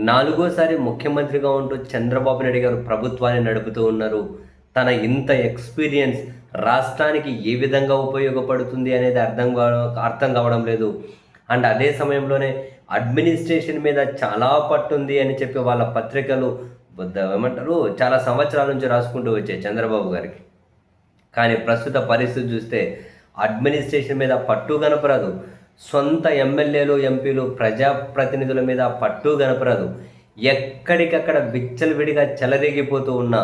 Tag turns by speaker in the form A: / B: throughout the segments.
A: నాలుగోసారి ముఖ్యమంత్రిగా ఉంటూ చంద్రబాబు నాయుడు గారు ప్రభుత్వాన్ని నడుపుతూ ఉన్నారు. తన ఇంత ఎక్స్‌పీరియన్స్ రాష్ట్రానికి ఏ విధంగా ఉపయోగపడుతుంది అనేది అర్థం కావడం లేదు. అండ్ అదే సమయంలోనే అడ్మినిస్ట్రేషన్ మీద చాలా పట్టుంది అని చెప్పి వాళ్ళ పత్రికలు ఏమంటారు చాలా సంవత్సరాల నుంచి రాసుకుంటూ వచ్చాయి చంద్రబాబు గారికి. కానీ ప్రస్తుత పరిస్థితి చూస్తే అడ్మినిస్ట్రేషన్ మీద పట్టు కనపరాదు. సొంత ఎమ్మెల్యేలు, ఎంపీలు, ప్రజాప్రతినిధుల మీద పట్టు కనపరాదు. ఎక్కడికక్కడ విచ్చలవిడిగా చెలరేగిపోతూ ఉన్న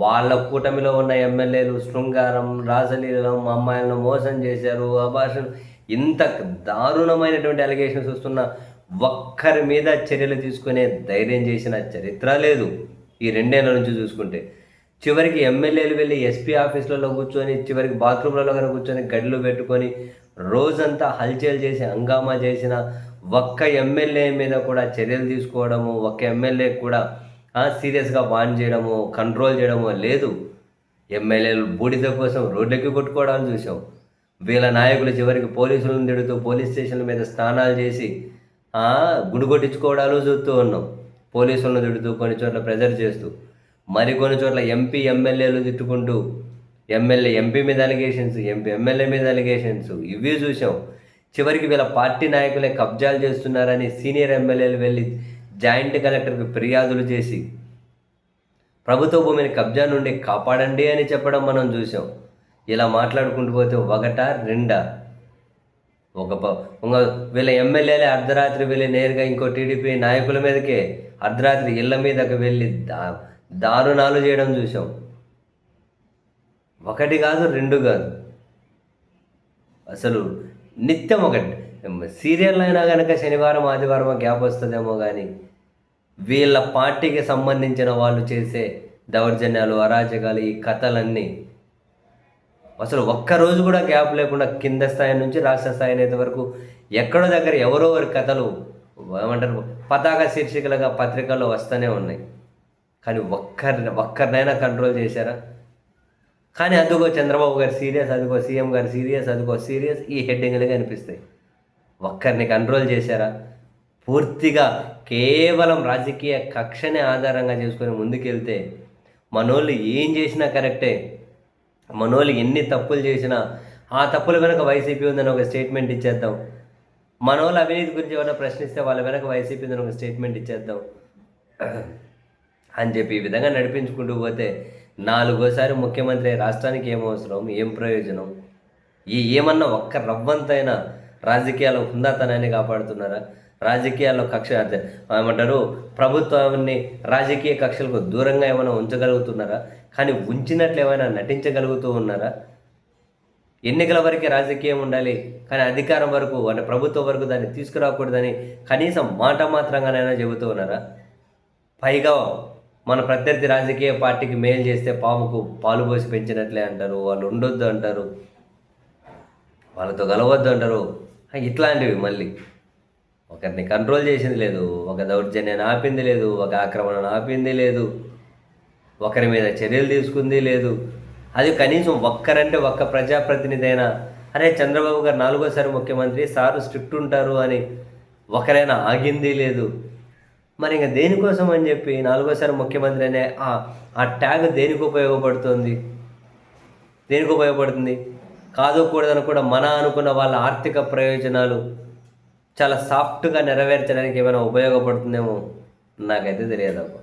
A: వాళ్ళ కూటమిలో ఉన్న ఎమ్మెల్యేలు శృంగారం, రాజలీలం, అమ్మాయిలను మోసం చేశారు, అబార్షన్, ఇంత దారుణమైనటువంటి అలిగేషన్స్ వస్తున్న ఒక్కరి మీద చర్యలు తీసుకునే ధైర్యం చేసిన చరిత్ర లేదు ఈ 2 ఏళ్ల నుంచి చూసుకుంటే. చివరికి ఎమ్మెల్యేలు వెళ్ళి ఎస్పీ ఆఫీసులలో కూర్చొని, చివరికి బాత్రూంలలో కనుక కూర్చొని గడిలు పెట్టుకొని రోజంతా హల్చల్ చేసి హంగామా చేసిన ఒక్క ఎమ్మెల్యే మీద కూడా చర్యలు తీసుకోవడము, ఒక్క ఎమ్మెల్యే కూడా సీరియస్గా వార్న్ చేయడము, కంట్రోల్ చేయడము లేదు. ఎమ్మెల్యేలు బూడిద కోసం రోడ్లెక్కి కొట్టుకోవడాలు చూసాం. వీళ్ళ నాయకులు చివరికి పోలీసులను తిడుతూ పోలీస్ స్టేషన్ల మీద స్నానాలు చేసి గుడి కొట్టించుకోవడాలు చూస్తూ ఉన్నాం. పోలీసులను తిడుతూ కొన్ని చోట్ల ప్రెజర్ చేస్తూ, మరికొన్ని చోట్ల ఎంపీ ఎమ్మెల్యేలు తిట్టుకుంటూ ఎంపీ మీద అలిగేషన్స్, ఎమ్మెల్యే మీద అలిగేషన్స్ ఇవి చూసాం. చివరికి వీళ్ళ పార్టీ నాయకులే కబ్జాలు చేస్తున్నారని సీనియర్ ఎమ్మెల్యేలు వెళ్ళి జాయింట్ కలెక్టర్కి ఫిర్యాదులు చేసి ప్రభుత్వ భూమిని కబ్జా నుండి కాపాడండి అని చెప్పడం మనం చూసాం. ఇలా మాట్లాడుకుంటూ పోతే ఒకటా రెండా, వీళ్ళ ఎమ్మెల్యేలే అర్ధరాత్రి వెళ్ళి నేరుగా ఇంకో టీడీపీ నాయకుల మీదకే అర్ధరాత్రి ఇళ్ల మీదకి వెళ్ళి దారుణాలు చేయడం చూసాం. ఒకటి కాదు, రెండు కాదు, అసలు నిత్యం ఒకటి. సీరియల్ అయినా కనుక శనివారం ఆదివారం గ్యాప్ వస్తుందేమో కానీ వీళ్ళ పార్టీకి సంబంధించిన వాళ్ళు చేసే దౌర్జన్యాలు, అరాచకాలు, ఈ కథలన్నీ అసలు ఒక్కరోజు కూడా గ్యాప్ లేకుండా కింద స్థాయి నుంచి రాష్ట్ర స్థాయి నేత వరకు ఎక్కడో దగ్గర ఎవరో వారి కథలు ఏమంటారు పతాక శీర్షికలుగా పత్రికల్లో వస్తూనే ఉన్నాయి. కానీ ఒక్కరినైనా కంట్రోల్ చేశారా? కానీ అదిగో చంద్రబాబు గారు సీరియస్, అదిగో సీఎం గారు సీరియస్, అదిగో సీరియస్, ఈ హెడ్డింగ్లుగా అనిపిస్తాయి. ఒక్కరిని కంట్రోల్ చేశారా? పూర్తిగా కేవలం రాజకీయ కక్షనే ఆధారంగా చేసుకొని ముందుకెళ్తే మనోళ్ళు ఏం చేసినా కరెక్టే. మనోళ్ళు ఎన్ని తప్పులు చేసినా ఆ తప్పుల వెనక వైసీపీ ఉందని ఒక స్టేట్మెంట్ ఇచ్చేద్దాం. మనోళ్ళు అవినీతి గురించి ఏమైనా ప్రశ్నిస్తే వాళ్ళ వెనక వైసీపీ ఉందని ఒక స్టేట్మెంట్ ఇచ్చేద్దాం అని చెప్పి ఈ విధంగా నడిపించుకుంటూ పోతే నాలుగోసారి ముఖ్యమంత్రి రాష్ట్రానికి ఏం అవసరం, ఏం ప్రయోజనం? ఏమన్నా ఒక్క రవ్వంతైనా రాజకీయాల్లో హుందాతనాన్ని కాపాడుతున్నారా? రాజకీయాల్లో కక్ష ఏమంటారు ప్రభుత్వాన్ని రాజకీయ కక్షలకు దూరంగా ఏమైనా ఉంచగలుగుతున్నారా? కానీ ఉంచినట్లు ఏమైనా నటించగలుగుతూ ఉన్నారా? ఎన్నికల వరకే రాజకీయం ఉండాలి, కానీ అధికారం వరకు అంటే ప్రభుత్వం వరకు దాన్ని తీసుకురాకూడదని కనీసం మాట మాత్రంగానైనా చెబుతూ ఉన్నారా? పైగా మన ప్రత్యర్థి రాజకీయ పార్టీకి మేలు చేస్తే పాముకు పాలు పోసి పెంచినట్లే అంటారు, వాళ్ళు ఉండొద్దు అంటారు, వాళ్ళతో కలవద్దు అంటారు. ఇట్లాంటివి మళ్ళీ ఒకరిని కంట్రోల్ చేసింది లేదు, ఒక దౌర్జన్యాన్ని ఆపింది లేదు, ఒక ఆక్రమణను ఆపింది లేదు, ఒకరి మీద చర్యలు తీసుకుంది లేదు. అది కనీసం ఒక్కరంటే ఒక్క ప్రజాప్రతినిధి అయినా అరే చంద్రబాబు గారు నాలుగోసారి ముఖ్యమంత్రి, సారు స్ట్రిక్ట్ ఉంటారు అని ఒకరైనా ఆగింది లేదు. మరి ఇంకా దేనికోసం అని చెప్పి నాలుగోసారి ముఖ్యమంత్రి అనే ఆ ట్యాగ్ దేనికి ఉపయోగపడుతుంది? కాదు కూడదని కూడా మన అనుకున్న వాళ్ళ ఆర్థిక ప్రయోజనాలు చాలా సాఫ్ట్గా నెరవేర్చడానికి ఏమైనా ఉపయోగపడుతుందేమో నాకైతే తెలియదమ్మా.